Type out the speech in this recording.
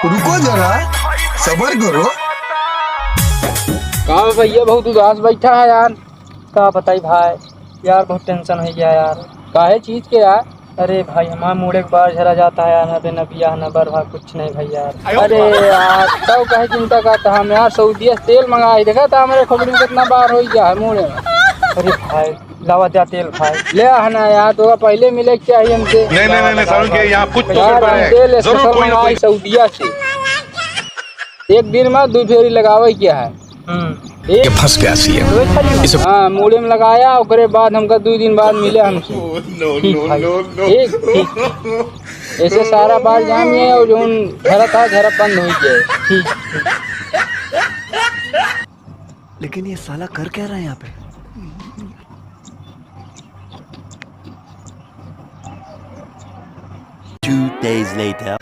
रुको जरा, सबर करो। कहाँ भैया बहुत उदास बैठा है यार। का बताई भाई, यार बहुत टेंशन है गया यार। काहे चीज के यार? अरे भाई हमारा मुड़े के बार झरा जाता है यार, न बे न बियाह न बरवा कुछ नहीं भाई यार। अरे यार तब कहे चिंता करता हम यार, सऊदी से तेल मंगाई देखा था हमारे खोपड़ी में कितना बार हो गया है मुड़े में। अरे भाई लावा जा तेल भाई ले आना यार, तो पहले मिले के चाहिए हमसे। नहीं सारुण के यहाँ कुछ तो यार गड़बड़ है। तेल जरूर स्पेशल कोई ना मंगाई कोई। सऊदीया से, एक दिन में 2 फेरी लगावे क्या है। ये फंस गया सीएम। हाँ मुड़े में लगाया, उसके बाद हमका 2 दिन बाद मिले हमसे। ठीक भाई, ठीक ठीक ऐसे सारा बार जाम है और जो झरा था झरा बंद हो गया। ठीक लेकिन ये साला कर क्या रहा है यहाँ पे? Two days later.